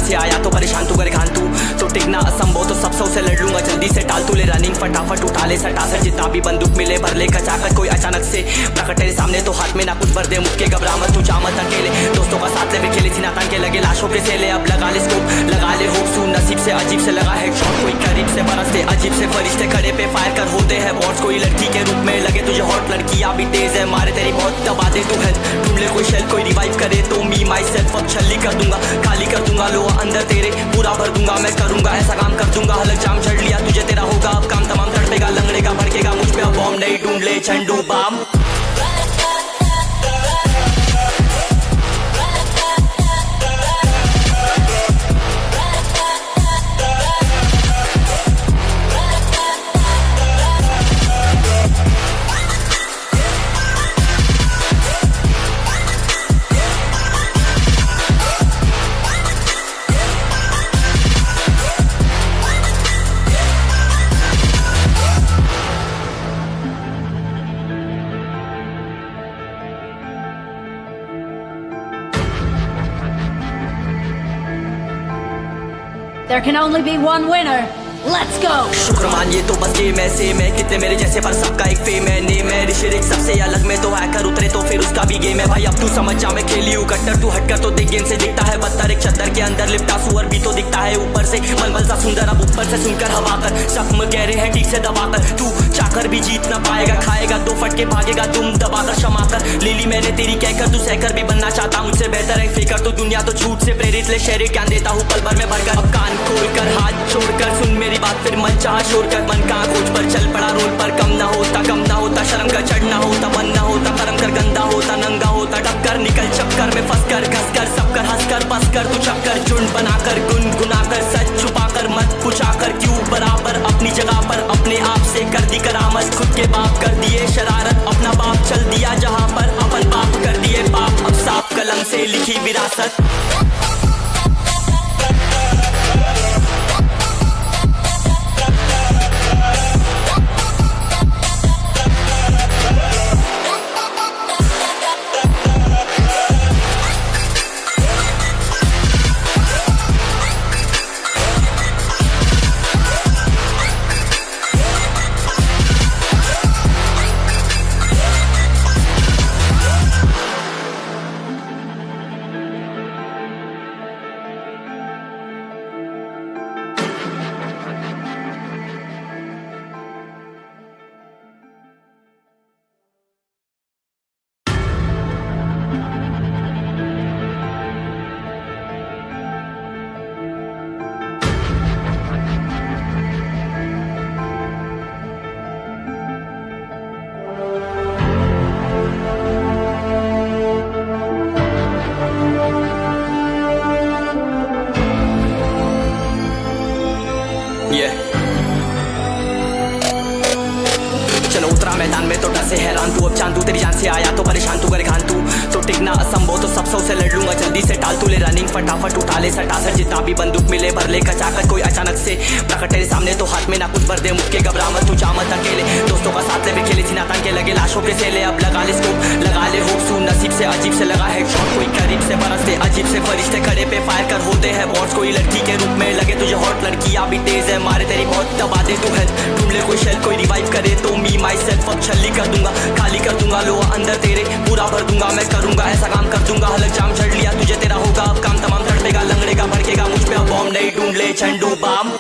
जान से आया तो परेशान तू करे खान तू तो टिकना असंभव तो सब से लड़ लूंगा जल्दी से टाल तू ले रनिंग फटाफट उठा ले सटासट जितना भी बंदूक मिले भर ले कचाकट कोई अचानक से प्रकट तेरे सामने तो हाथ में ना कुछ भर दे मुक्के घबरा मत तू जा मत अकेले दोस्तों का साथ ले खेले सीना तान के लगे लाशों के सेले अब लगा ले स्कोप लगा ले होप सू नसीब से अजीब से लगा हेडशॉट कोई करीब से बरसते अजीब से फरिश्ते खड़े पे फायर कर होते हैं बॉट्स कोई लड़की के रूप में लगे तुझे हॉट लड़कियां भी तेज है मारे तेरी बहुत दबा दे तू हेल्थ ढूंढ ले कोई शेल कोई रिवाइव करे तो मी माई सेल्फ अब छल्ली कर दूंगा खाली कर दूंगा लो अंदर तेरे पूरा भर दूंगा मैं करूंगा ऐसा काम कर दूंगा हलक जाम चढ़ लिया तुझे तेरा होगा अब काम तमाम तड़पेगा लंगड़ेगा भड़केगा मुझ पे अब बॉम्ब नहीं ढूंढ ले Zandu balm There can only be one winner. Let's go. शुक्र मानिए तो बस गेम ऐसे मैं कितने मेरे जैसे पर सबका एक फेम है नेम है ऋषिरिक सबसे अलग में तो हैकर उतरे तो फिर उसका भी गेम है भाई अब तू समझ जा मैं खेली हूँ कट्टर तू हटकर तो देख गेम से दिखता है बत्तर एक चद्दर के अंदर लिपटा सुअर भी तो दिखता है ऊपर से मलमल सा सुंदर अब ऊपर से सुनकर हवा कर जख्म कह रहे हैं ठीक से दबाकर तू चाकर भी जीत ना पाएगा खाएगा दो फटके भागेगा तुम दबाकर क्षमा कर ले ली मैंने तेरी कहकर तू सहकर भी बनना चाहता मुझसे बेहतर है फेकर तो दुनिया तो झूठ से प्रेरित ले शेरे ज्ञान देता हूँ पल भर में भरकर अब कान खोलकर हाथ छोड़कर सुन मेरी बात फिर मन शोर कर मन का खोज पर चल पड़ा रोल पर कम ना होता शर्म का चढ़ना होता बन ना होता कर्म कर गंदा होता नंगा होता टक्कर निकल चक्कर में फंस कर घस कर सब कर हंस कर बस कर तू चक्कर झुंड बनाकर गुनगुनाकर सच छुपाकर मत पूछाकर क्यों बराबर अपनी जगह पर अपने आप से कर दी करामत खुद के बाप कर दिए शरारत अपना बाप चल दिया जहाँ पर अपन बाप कर दिए बाप अब साफ कलम से लिखी विरासत चलो उतरा मैदान में तो डर से हैरान तू अब चांद तू तेरी जान से आया तो परेशान तू करे खान तू तो टिकना असंभव तो सब से लड़ लूंगा जल्दी से टाल तू ले रनिंग फटाफट उठा ले सटासट जितना भी बंदूक मिले भर ले कचाकट कोई अचानक से प्रकट तेरे सामने तो हाथ में ना कुछ भर दे मुक्के घबरा मत तू जा मत अकेले दोस्तों का साथ ले खेले सीना तान के लगे लाशों के सेले अब लगा ले स्कोप लगा ले होप सू नसीब से अजीब से लगा हेडशॉट कोई करीब से बरसते अजीब से फरिश्ते खड़े पे फायर कर होते हैं बॉट्स कोई लड़की के रूप में लगे तुझे हॉट लड़कियां भी तेज है मारे तेरी बहुत दबा दे तू हेल्थ ढूंढ ले कोई शेल कोई रिवाइव करे तो मी माई सेल्फ अब छल्ली कर दूंगा खाली कर दूंगा लो अंदर तेरे पूरा भर दूंगा मैं करूंगा ऐसा काम कर दूंगा हलक जाम चढ़ लिया तुझे तेरा होगा अब काम तमाम तड़पेगा लंगड़ेगा भड़केगा मुझ पे अब बॉम्ब नहीं ढूंढ ले Zandu balm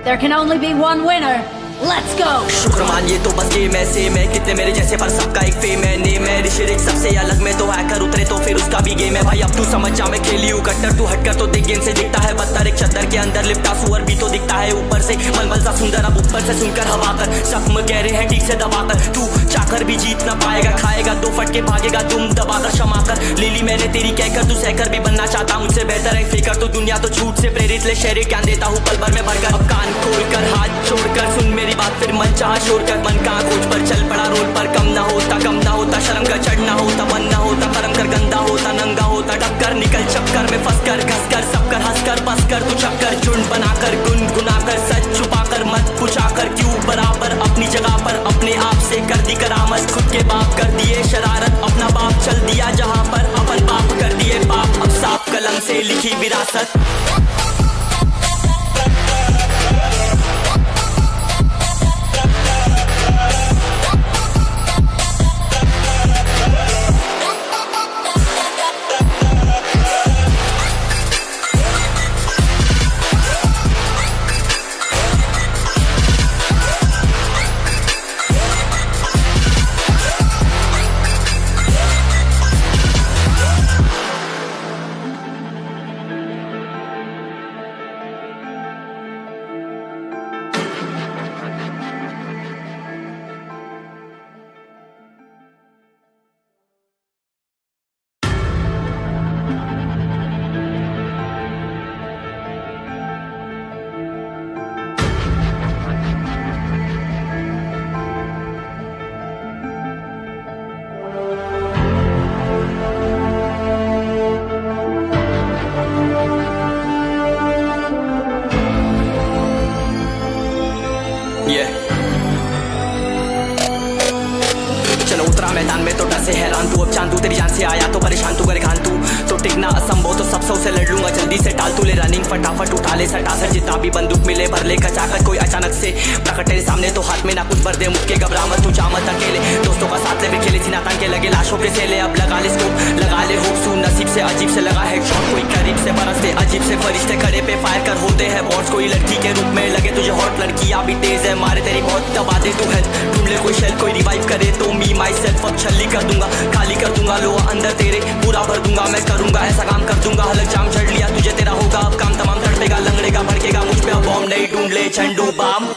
There can only be one winner. Let's go. शुक्रमान ये तो बस गेम ऐसे मैं कितने मेरे जैसे पर सबका एक फेम है नेम है ऋषिरिक सबसे अलग में तो हैकर उतरे तो फिर उसका भी गेम है भाई अब तू समझ जा मैं खेली हूँ कट्टर तू हटकर तो देख गेम से दिखता है बदतर एक चद्दर के अंदर लिपटा सुअर भी तो दिखता है ऊपर से मलमल सा सुंदर अब ऊपर से सुनकर हवा कर जख्म गहरे हैं ठीक से दबाकर तू चाकर भी जीत ना पाएगा खाएगा दो फटके भागेगा तुम दबाकर क्षमा कर ले ली मैंने तेरी कहकर तू सहकर भी बनना चाहता मुझसे बेहतर है फेकर तो दुनिया तो झूठ से प्रेरित ले शहर ज्ञान देता हूँ पल भर में भरकर अब कान खोलकर हाथ छोड़कर सुन मेरी बात फिर मन चाह छोड़ कर मन का खोज पर चल पड़ा रोड पर कम ना होता शर्म का चढ़ना होता मन ना होता कर्म कर गंदा होता नंगा होता डबकर निकल चक्कर में फंस कर घस कर सब कर हंस कर बस कर तू चक्कर झुंड बनाकर गुनगुनाकर सच छुपाकर मत पूछाकर क्यों बराबर अपनी जगह पर अपने आप से कर दी करामत खुद के बाप कर दिए शरारत अपना बाप चल दिया जहाँ पर अपन बाप कर दिए बाप अब साफ कलम से लिखी विरासत चलो उतरा मैदान में तो डर से हैरान तू अब चांदू तेरी जान से आया तो परेशान तू करे खान तू तो टिकना असंभव तो सब सौ से लड़ लूंगा जल्दी से टाल तू ले रनिंग फटाफट उठा ले सटा सर जितना भी बंदूक मिले भर ले कचाकर कोई अचानक से प्रकट तेरे सामने तो हाथ में ना कुछ भर दे मुझके घबरा मत तू जा मत अकेले दोस्तों का साथ ले भी खेले सीना तान के लगे लाशों के सेले अब लगा ले स्कोप लगा ले होप सू नसीब से अजीब से लगा है शॉट कोई करीब से बरसते अजीब से फरिश्ते खड़े पे फायर कर होते हैं बॉट्स कोई लड़की के रूप में लगे तुझे हॉट लड़कियां भी तेज है मारे तेरी बहुत दबा दे तू हेल्थ ढूंढ ले कोई शेल कोई रिवाइव करे तो मी माई सेल्फ अब छल्ली कर दूंगा खाली कर दूंगा लो अंदर तेरे पूरा भर दूंगा मैं करूंगा ऐसा काम कर दूंगा हलक जाम चढ़ लिया तुझे तेरा होगा अब काम तमाम तड़पेगा लंगड़ेगा भड़केगा मुझ पे अब बॉम्ब नहीं ढूंढ ले Zandu balm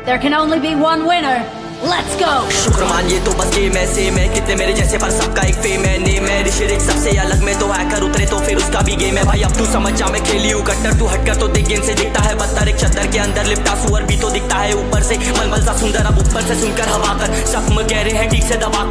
There can only be one winner. Let's go. शुक्रमान ये तो बस गेम ऐसे मैं कितने मेरे जैसे पर सबका एक फेम है नेम है ऋषिरिक सबसे अलग में तो हैकर उतरे तो फिर उसका भी गेम है भाई अब तू समझ जा मैं खेली हूँ कट्टर तू हटकर तो देख गेम से दिखता है बदतर एक चद्दर के अंदर लिपटा सुअर भी तो दिखता है ऊपर से मलमल सा सुंदर अब ऊपर से सुनकर हवा कर जख्म गहरे हैं ठीक से दबा